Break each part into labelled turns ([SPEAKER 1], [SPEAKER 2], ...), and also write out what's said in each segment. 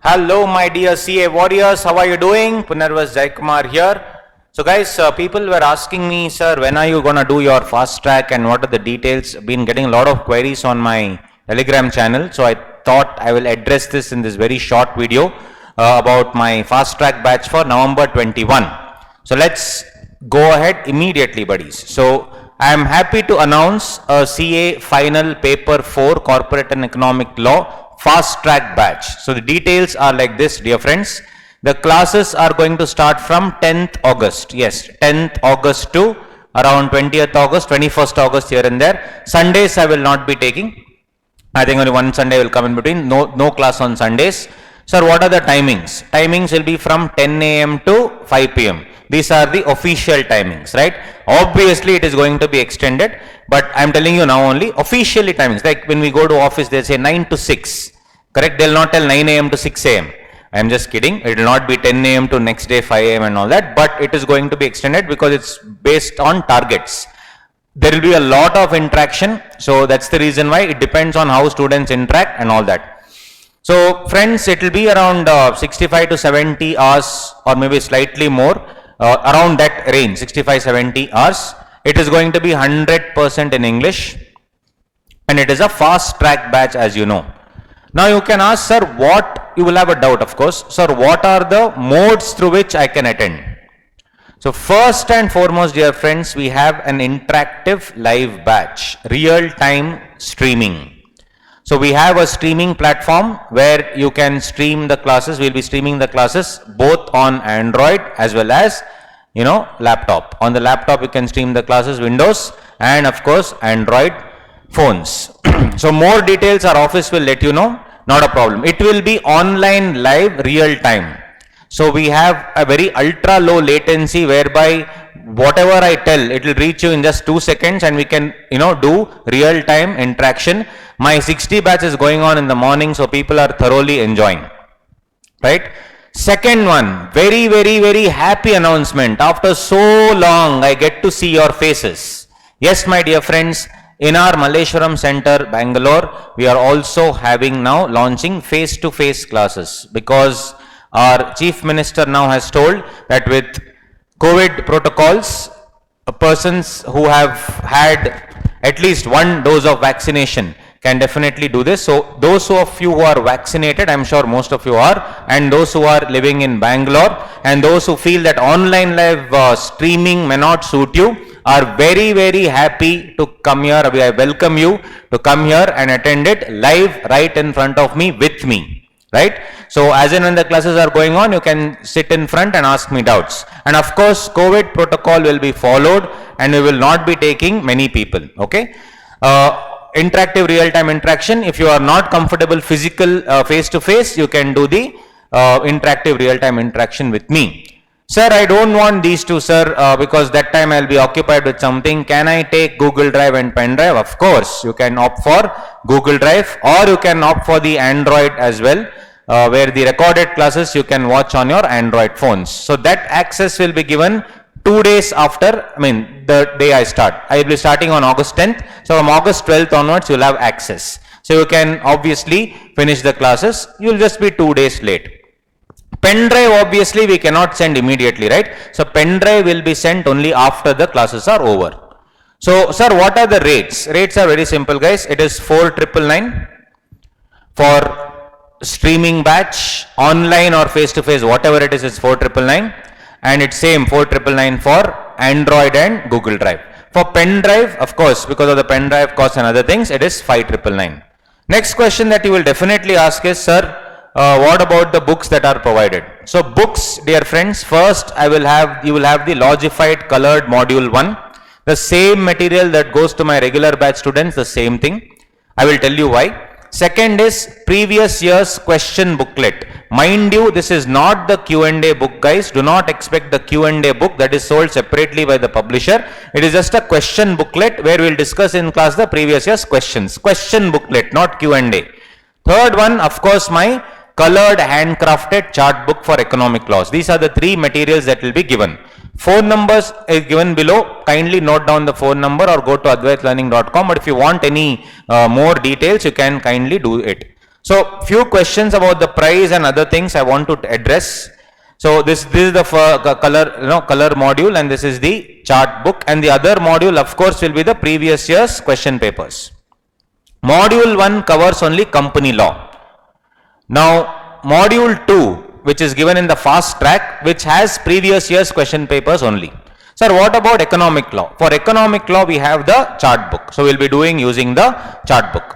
[SPEAKER 1] Hello, my dear CA warriors. How are you doing? Punarvas Jaikumar here. So, guys, people were asking me, sir, when are you gonna do your fast track and what are the details? Been getting a lot of queries on my Telegram channel. So, I thought I will address this in this very short video about my fast track batch for November 21. So, let's go ahead immediately, buddies. So, I am happy to announce a CA final paper 4 corporate and economic law fast track batch. So the details are like this, dear friends. The classes are going to start from 10th August. Yes, 10th August to around 20th August, 21st August, here and there. Sundays I will not be taking. I think only one Sunday will come in between. No class on Sundays. Sir, what are the timings? Timings will be from 10 a.m. to 5 p.m. These are the official timings, right? Obviously, it is going to be extended, but I am telling you now only officially timings. Like when we go to office, they say 9 to 6, correct? They will not tell 9 a.m. to 6 a.m. I am just kidding. It will not be 10 a.m. to next day 5 a.m. and all that, but it is going to be extended because it's based on targets. There will be a lot of interaction, so that's the reason why. It depends on how students interact and all that. So friends, it will be around 65 to 70 hours or maybe slightly more, around that range, 65-70 hours. It is going to be 100% in English and it is a fast track batch, as you know. Now you can ask, sir, what, you will have a doubt of course, sir, what are the modes through which I can attend? So first and foremost, dear friends, we have an interactive live batch, real-time streaming. So we have a streaming platform where you can stream the classes. We'll be streaming the classes both on Android as well as, laptop. On the laptop, you can stream the classes, Windows, and of course, Android phones. So more details our office will let you know. Not a problem. It will be online live real time. So we have a very ultra low latency whereby whatever I tell, it will reach you in just 2 seconds and we can, do real time interaction. My 60 batch is going on in the morning, so people are thoroughly enjoying, right? Second one, very, very, very happy announcement. After so long, I get to see your faces. Yes, my dear friends, in our Malleshwaram Center, Bangalore, we are also launching face-to-face classes because our Chief Minister now has told that with COVID protocols, persons who have had at least one dose of vaccination can definitely do this. So those of you who are vaccinated, I'm sure most of you are, and those who are living in Bangalore and those who feel that online live streaming may not suit you are very, very happy to come here. I welcome you to come here and attend it live right in front of me with me, right? So as in when the classes are going on, you can sit in front and ask me doubts. And of course, COVID protocol will be followed and we will not be taking many people, okay? Interactive real-time interaction. If you are not comfortable physical face-to-face, you can do the interactive real-time interaction with me. Sir, I don't want these two, sir, because that time I'll be occupied with something. Can I take Google Drive and pen drive? Of course, you can opt for Google Drive or you can opt for the Android as well, where the recorded classes you can watch on your Android phones. So that access will be given 2 days after, the day I start. I will be starting on August 10th. So from August 12th onwards, you'll have access. So you can obviously finish the classes. You'll just be 2 days late. Pen drive, obviously, we cannot send immediately, right? So pen drive will be sent only after the classes are over. So, sir, what are the rates? Rates are very simple, guys. It is 4,999 for streaming batch, online or face-to-face, whatever it is 4,999. And it's same 4,999 for Android and Google Drive. For pen drive, of course, because of the pen drive cost and other things, it is 5,999. Next question that you will definitely ask is, sir, what about the books that are provided? So books, dear friends, first you will have the Logified colored module 1. The same material that goes to my regular batch students, the same thing. I will tell you why. Second is previous year's question booklet. Mind you, this is not the Q&A book, guys. Do not expect the Q&A book that is sold separately by the publisher. It is just a question booklet where we will discuss in class the previous year's questions. Question booklet, not Q&A. Third one, of course, my colored handcrafted chart book for economic laws. These are the 3 materials that will be given. Phone numbers is given below. Kindly note down the phone number or go to advaitlearning.com. But if you want any more details, you can kindly do it. So few questions about the price and other things I want to address. So this is the color module, and this is the chart book, and the other module of course will be the previous year's question papers. Module 1 covers only company law. Now module 2, which is given in the fast track, which has previous year's question papers only. Sir, what about economic law? For economic law we have the chart book, so we'll be doing using the chart book.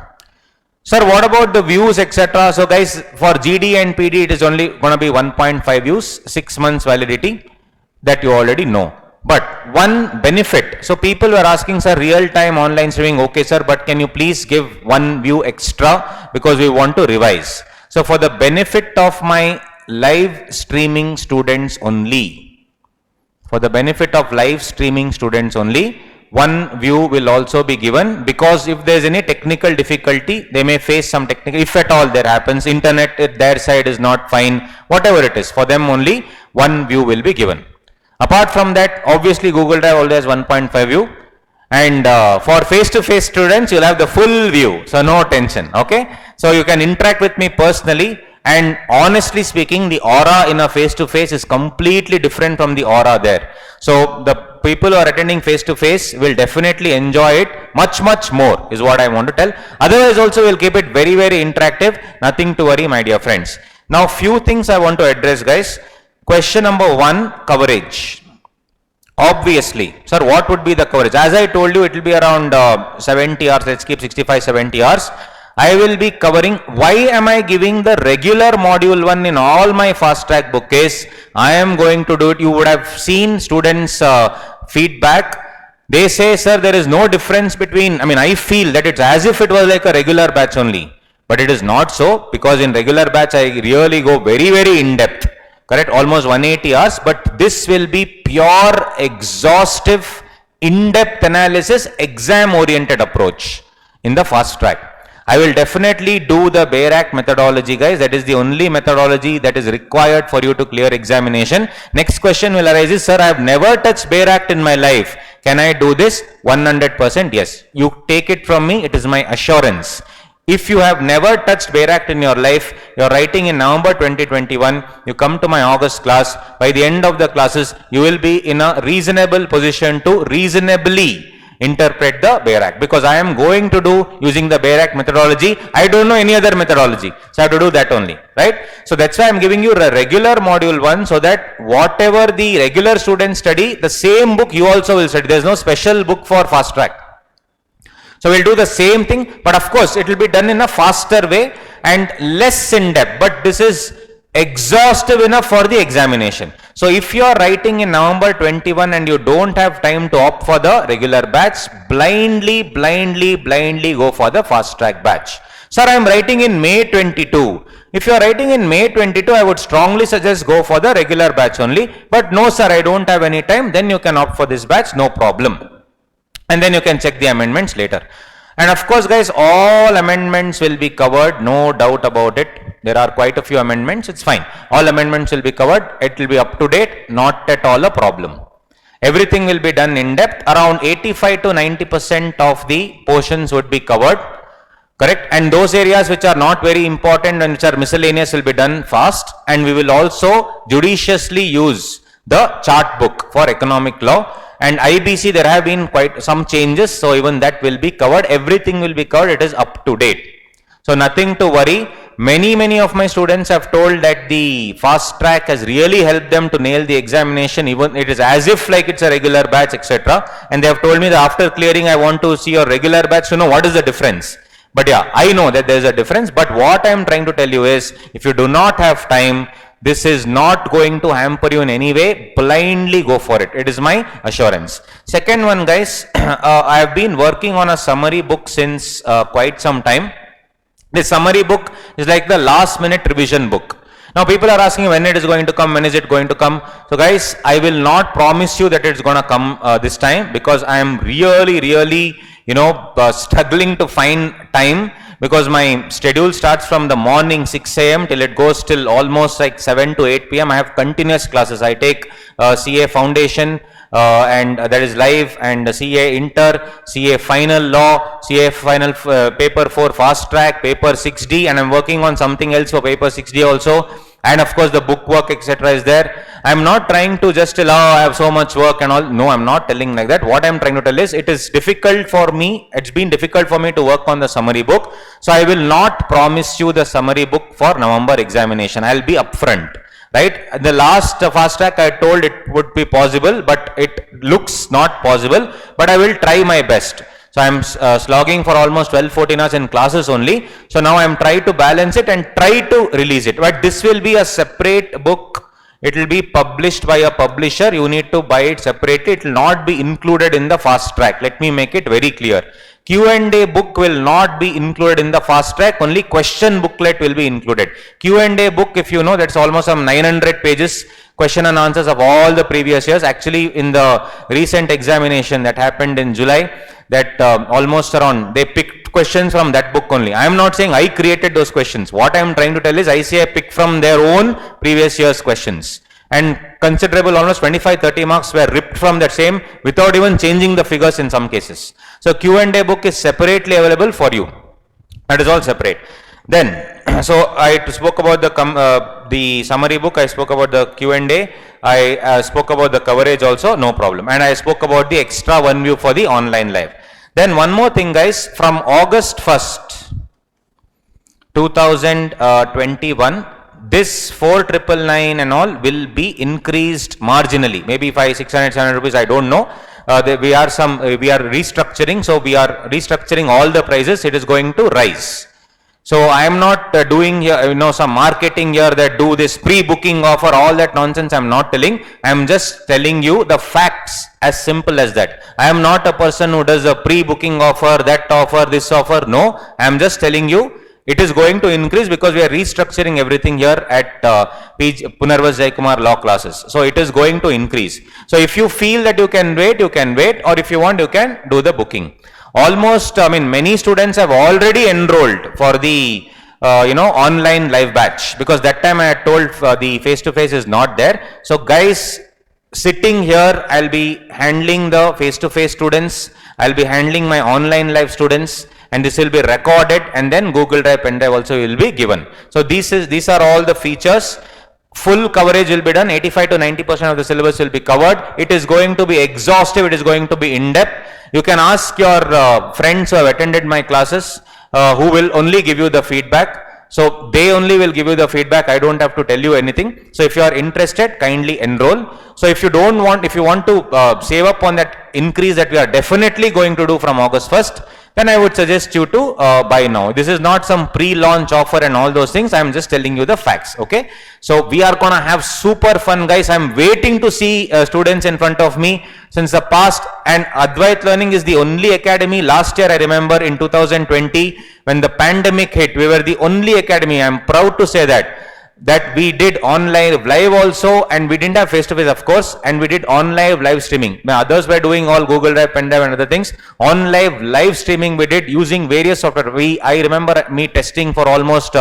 [SPEAKER 1] Sir, what about the views, etc.? So guys, for GD and PD, it is only going to be 1.5 views, 6 months validity, that you already know. But one benefit, so people were asking, sir, real-time online streaming, okay sir, but can you please give one view extra because we want to revise. So for the benefit of my live streaming students only, one view will also be given, because if there is any technical difficulty, they may face some technical, if at all there happens, internet at their side is not fine, whatever it is, for them only one view will be given. Apart from that, obviously Google Drive always has 1.5 view, and for face-to-face students, you'll have the full view, so no tension, okay? So you can interact with me personally, and honestly speaking, the aura in a face-to-face is completely different from the aura there. So the people who are attending face-to-face will definitely enjoy it much more, is what I want to tell. Otherwise also we'll keep it very interactive, nothing to worry, my dear friends. Now few things I want to address, guys. Question number 1, coverage. Obviously, sir, what would be the coverage? As I told you, it will be around 70 hours, let's keep 65-70 hours. I will be covering. Why am I giving the regular module 1 in all my fast track book case? I am going to do it. You would have seen students feedback. They say, sir, there is no difference between, I feel that it's as if it was like a regular batch only, but it is not so, because in regular batch I really go very in depth, correct, almost 180 hours, but this will be pure exhaustive in-depth analysis, exam oriented approach in the fast track. I will definitely do the Bayer Act methodology, guys. That is the only methodology that is required for you to clear examination. Next question will arise is, sir, I have never touched Bayer Act in my life. Can I do this? 100% yes. You take it from me, it is my assurance. If you have never touched Bayer Act in your life, you are writing in November 2021, you come to my August class, by the end of the classes, you will be in a reasonable position to reasonably interpret the Bayer Act, because I am going to do using the Bayer Act methodology. I don't know any other methodology, so I have to do that only, right? So that's why I am giving you a regular module 1, so that whatever the regular students study, the same book you also will study. There is no special book for fast track. So we'll do the same thing, but of course it will be done in a faster way and less in depth, but this is exhaustive enough for the examination. So if you are writing in November 21 and you don't have time to opt for the regular batch, blindly go for the fast track batch. Sir, I am writing in May 22. If you are writing in May 22, I would strongly suggest go for the regular batch only. But no sir, I don't have any time, then you can opt for this batch, no problem. And then you can check the amendments later. And of course guys, all amendments will be covered, no doubt about it. There are quite a few amendments, it's fine. All amendments will be covered, it will be up to date, not at all a problem. Everything will be done in depth, around 85 to 90% of the portions would be covered, correct? And those areas which are not very important and which are miscellaneous will be done fast. And we will also judiciously use the chart book for economic law. And IBC, there have been quite some changes, so even that will be covered. Everything will be covered, it is up to date. So nothing to worry. Many of my students have told that the fast track has really helped them to nail the examination, even it is as if like it's a regular batch, etc. And they have told me that after clearing, I want to see your regular batch to know what is the difference. But yeah, I know that there is a difference, but what I am trying to tell you is, if you do not have time, this is not going to hamper you in any way. Blindly go for it. It is my assurance. Second one, guys, I have been working on a summary book since quite some time. This summary book is like the last minute revision book. Now people are asking when it is going to come, when is it going to come. So guys, I will not promise you that it's going to come this time, because I am really struggling to find time, because my schedule starts from the morning 6 a.m. till it goes till almost like 7 to 8 p.m. I have continuous classes. I take CA Foundation, and that is live, and CA Inter, CA Final Law, CA Final Paper 4 Fast Track, Paper 6D, and I'm working on something else for Paper 6D also. And of course the book work etc. is there. I'm not trying to just tell, oh, I have so much work and all. No, I'm not telling like that. What I'm trying to tell is, it is difficult for me, it's been difficult for me to work on the summary book. So I will not promise you the summary book for November examination. I'll be upfront. Right? The last fast track I told it would be possible, but it looks not possible, but I will try my best. So I am slogging for almost 12-14 hours in classes only. So now I am trying to balance it and try to release it. But this will be a separate book. It will be published by a publisher. You need to buy it separately. It will not be included in the fast track. Let me make it very clear. Q&A book will not be included in the fast track. Only question booklet will be included. Q&A book, if you know, that's almost some 900 pages. Question and answers of all the previous years. Actually, in the recent examination that happened in July, that almost around, they picked questions from that book only. I am not saying I created those questions. What I am trying to tell is, ICAI picked from their own previous year's questions. And considerable, almost 25-30 marks were ripped from that same without even changing the figures in some cases. So Q&A book is separately available for you. That is all separate. Then, so I spoke about the summary book, I spoke about the Q&A, I spoke about the coverage also, no problem. And I spoke about the extra one view for the online live. Then one more thing guys, from August 1st, 2021, this 4,999 and all will be increased marginally, maybe 500-600 rupees, I don't know. We are restructuring, so we are restructuring all the prices. It is going to rise. So I am not doing here, some marketing here that do this pre-booking offer, all that nonsense I am not telling. I am just telling you the facts, as simple as that. I am not a person who does a pre-booking offer, that offer, this offer. No, I am just telling you it is going to increase because we are restructuring everything here at Punarvas Jaikumar Law classes. So it is going to increase. So if you feel that you can wait, or if you want, you can do the booking. Almost, many students have already enrolled for the, online live batch, because that time I had told the face-to-face is not there. So guys, sitting here, I'll be handling the face-to-face students, I'll be handling my online live students, and this will be recorded, and then Google Drive, pen drive also will be given. So these are all the features. Full coverage will be done. 85 to 90% of the syllabus will be covered. It is going to be exhaustive. It is going to be in-depth. You can ask your friends who have attended my classes, who will only give you the feedback. So they only will give you the feedback. I don't have to tell you anything. So if you are interested, kindly enroll. So if you want to save up on that increase that we are definitely going to do from August 1st, then I would suggest you to buy now. This is not some pre-launch offer and all those things. I am just telling you the facts. Okay. So we are gonna have super fun, guys. I am waiting to see students in front of me since the past. And Advait Learning is the only academy. Last year, I remember in 2020, when the pandemic hit, we were the only academy. I am proud to say that we did online live also, and we didn't have face-to-face, of course, and we did online live streaming. Others were doing all Google Drive, pen drive and other things. On live streaming we did using various software. I remember me testing for almost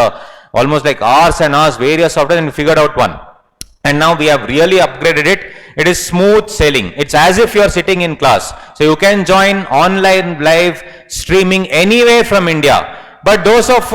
[SPEAKER 1] like hours and hours, various software, and we figured out one. And now we have really upgraded it. It is smooth sailing. It's as if you are sitting in class. So you can join online live streaming anywhere from India. But those of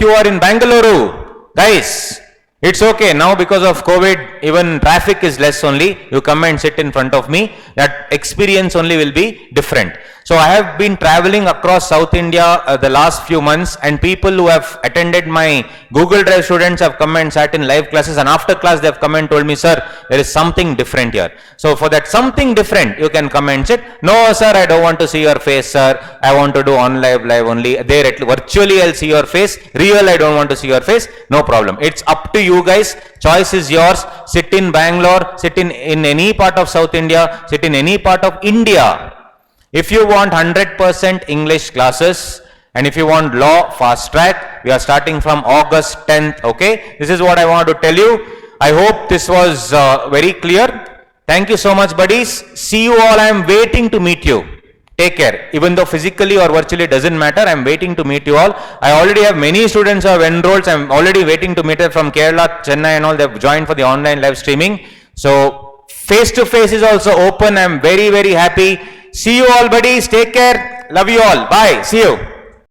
[SPEAKER 1] you are in Bangalore, guys, it's okay now because of COVID, even traffic is less only. You come and sit in front of me. That experience only will be different. So I have been traveling across South India the last few months, and people who have attended my Google Drive students have come and sat in live classes, and after class they have come and told me, sir, there is something different here. So for that something different, you can come and sit. No sir, I don't want to see your face, sir. I want to do on live only. There virtually I'll see your face. Real, I don't want to see your face. No problem. It's up to you guys. Choice is yours. Sit in Bangalore, sit in any part of South India, sit in any part of India. If you want 100% English classes, and if you want law fast track, we are starting from August 10th. Okay, this is what I want to tell you. I hope this was very clear. Thank you so much, buddies. See you all. I am waiting to meet you. Take care. Even though physically or virtually doesn't matter, I am waiting to meet you all. I already have many students who have enrolled. I am already waiting to meet them from Kerala, Chennai and all. They have joined for the online live streaming. So Face to face is also open. I'm very, very happy. See you all, buddies. Take care. Love you all. Bye. See you.